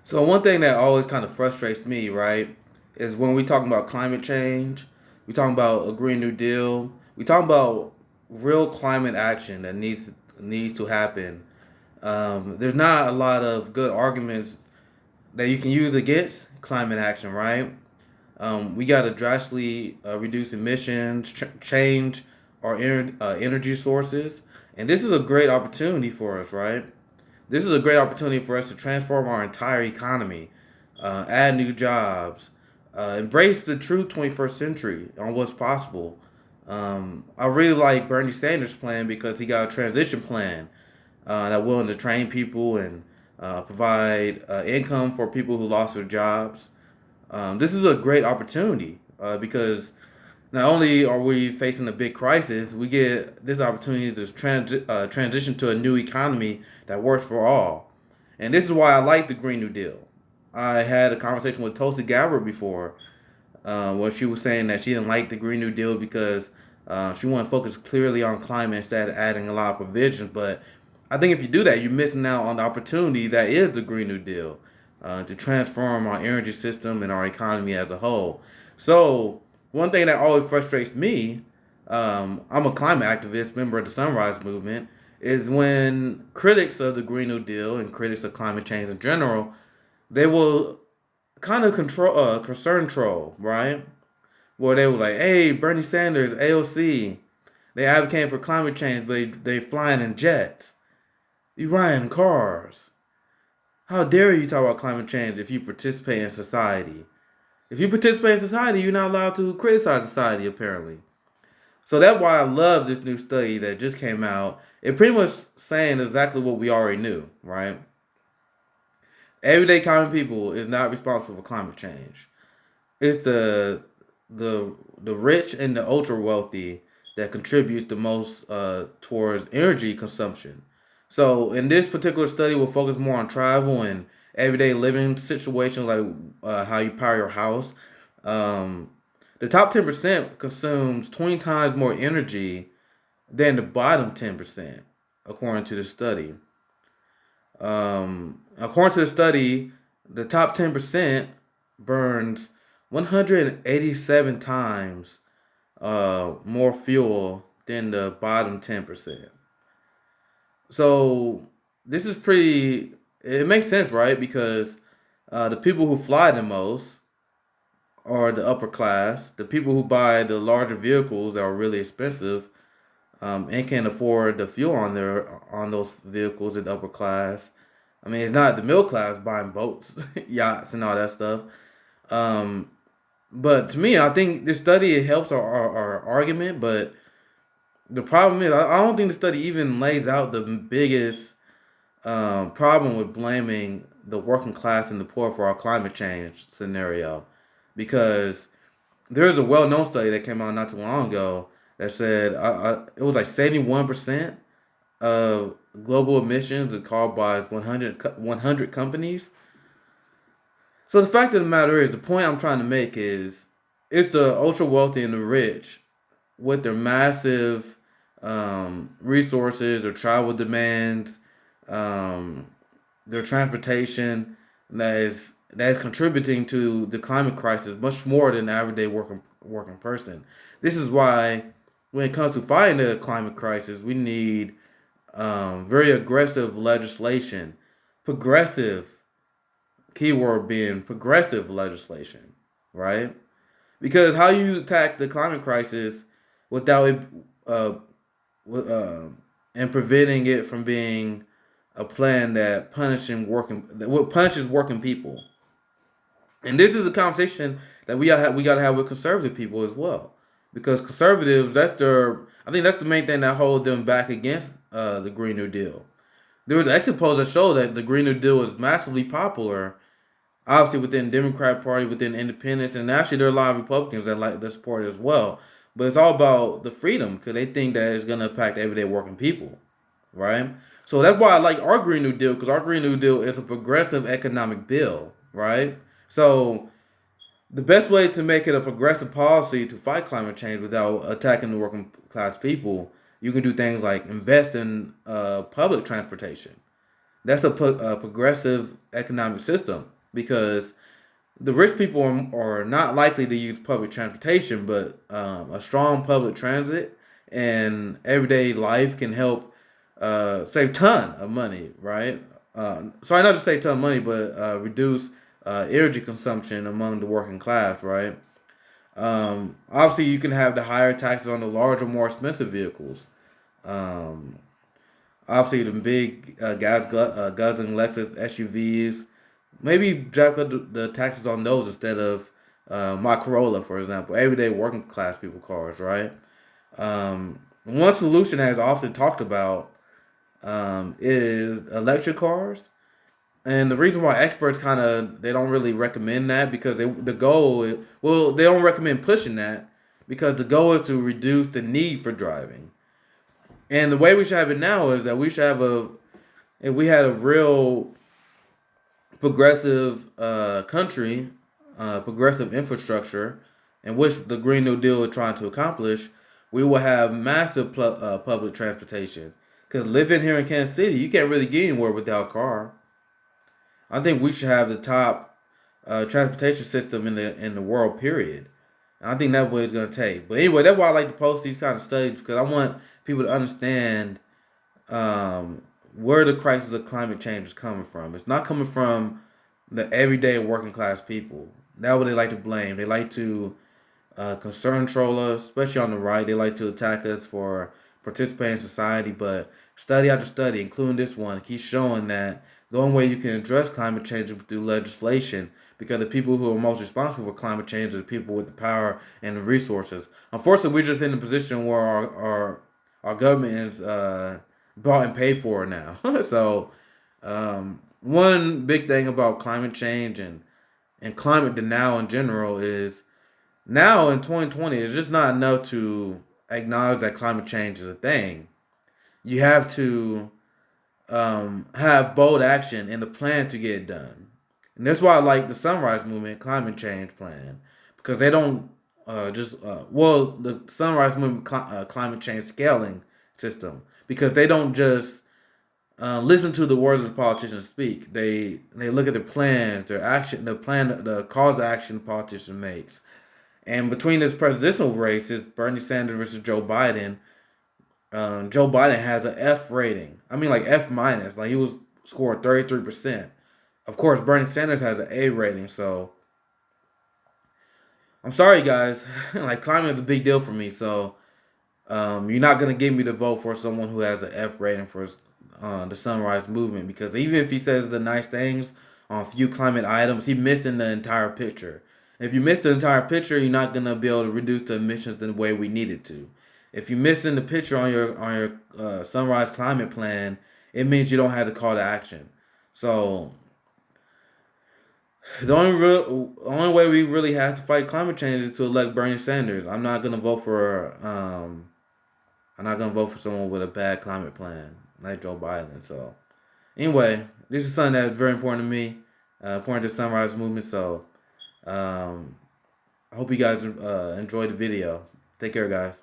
So one thing that always kind of frustrates me, right, is when we talk about climate change, we talk about a Green New Deal, we talk about real climate action that needs to happen. There's not a lot of good arguments that you can use against climate action, right? We got to drastically reduce emissions, change our energy sources, and this is a great opportunity for us, right? This is a great opportunity for us to transform our entire economy, add new jobs, embrace the true 21st century on what's possible. I really like Bernie Sanders' plan because he got a transition plan that willing to train people and provide income for people who lost their jobs. This is a great opportunity because not only are we facing a big crisis, we get this opportunity to transition to a new economy that works for all. And this is why I like the Green New Deal. I had a conversation with Tulsi Gabbard before, where she was saying that she didn't like the Green New Deal because she wanted to focus clearly on climate instead of adding a lot of provisions. But I think if you do that, you're missing out on the opportunity that is the Green New Deal to transform our energy system and our economy as a whole. So, one thing that always frustrates me, I'm a climate activist, member of the Sunrise Movement, is when critics of the Green New Deal and critics of climate change in general, they will kind of concern troll, right? Where they were like, "Hey, Bernie Sanders, AOC, they advocating for climate change, but they flying in jets. You riding in cars. How dare you talk about climate change if you participate in society? If you participate in society, you're not allowed to criticize society, apparently." So that's why I love this new study that just came out. It pretty much saying exactly what we already knew, right? Everyday common people is not responsible for climate change. It's the rich and the ultra wealthy that contributes the most towards energy consumption. So in this particular study, we'll focus more on travel and everyday living situations like how you power your house. Um, the top 10% consumes 20 times more energy than the bottom 10%, according to the study. According to the study, the top 10% burns 187 times more fuel than the bottom 10%. So this is pretty. It makes sense, right? Because the people who fly the most are the upper class. The people who buy the larger vehicles that are really expensive and can afford the fuel on those vehicles in the upper class. I mean, it's not the middle class buying boats, yachts, and all that stuff. Um, but to me, I think this study it helps our argument. But the problem is, I don't think the study even lays out the biggest problem with blaming the working class and the poor for our climate change scenario, because there's a well-known study that came out not too long ago that said it was like 71% of global emissions are caused by 100 companies. So the fact of the matter is, the point I'm trying to make is, it's the ultra wealthy and the rich with their massive resources or travel demands, um, their transportation that is contributing to the climate crisis much more than the everyday working person. This is why, when it comes to fighting the climate crisis, we need very aggressive legislation, progressive keyword being progressive legislation, right? Because how you attack the climate crisis without it uh, and preventing it from being a plan that punishes working people. And this is a conversation that we gotta have with conservative people as well, because conservatives, I think that's the main thing that hold them back against the Green New Deal. There was exit polls that show that the Green New Deal is massively popular, obviously within the Democrat Party, within independents, and actually there are a lot of Republicans that like the support as well. But it's all about the freedom because they think that it's gonna impact everyday working people, right? So that's why I like our Green New Deal, because our Green New Deal is a progressive economic bill, right? So the best way to make it a progressive policy to fight climate change without attacking the working class people, you can do things like invest in public transportation. That's a progressive economic system. because the rich people are not likely to use public transportation, but a strong public transit and everyday life can help save ton of money, right? Sorry, not just save ton of money, but reduce energy consumption among the working class, right? Obviously, you can have the higher taxes on the larger, more expensive vehicles. Um, Obviously, the big guzzling Lexus SUVs. Maybe jack up the taxes on those instead of my Corolla, for example. Everyday working class people cars, right? One solution that is often talked about is electric cars. And the reason why experts kind of they don't really recommend that because the goal well they don't recommend pushing that because the goal is to reduce the need for driving. And the way we should have it now is that we should have a if we had a real progressive country, progressive infrastructure, in which the Green New Deal is trying to accomplish, we will have massive public transportation. Because living here in Kansas City, you can't really get anywhere without a car. I think we should have the top transportation system in the world. Period. And I think that's what it's gonna take. But anyway, that's why I like to post these kind of studies because I want people to understand where the crisis of climate change is coming from. It's not coming from the everyday working class people. That's what they like to blame. They like to concern troll us, especially on the right. They like to attack us for participating in society. But study after study, including this one, keeps showing that the only way you can address climate change is through legislation because the people who are most responsible for climate change are the people with the power and the resources. Unfortunately, we're just in a position where our government is bought and paid for now. So, one big thing about climate change and climate denial in general is now in 2020, it's just not enough to acknowledge that climate change is a thing. You have to have bold action and a plan to get it done. And that's why I like the Sunrise Movement climate change plan because they don't the Sunrise Movement climate change scaling system because they don't just listen to the words of the politicians speak. They look at the plans, their action, the plan, the cause of action the politician makes. And between this presidential race, it's Bernie Sanders versus Joe Biden. Joe Biden has an F rating. I mean, like F minus. Like he was scored 33%. Of course, Bernie Sanders has an A rating. So I'm sorry, guys. Like climate is a big deal for me. So you're not gonna get me to vote for someone who has an F rating for the Sunrise Movement because even if he says the nice things on a few climate items, he's missing the entire picture. If you miss the entire picture, you're not gonna be able to reduce the emissions the way we need it to. If you're missing the picture on your Sunrise Climate Plan, it means you don't have the call to action. So the only way we really have to fight climate change is to elect Bernie Sanders. I'm not gonna vote for someone with a bad climate plan like Joe Biden. So anyway, this is something that's very important to me, important to the Sunrise Movement. So I hope you guys enjoyed the video. Take care, guys.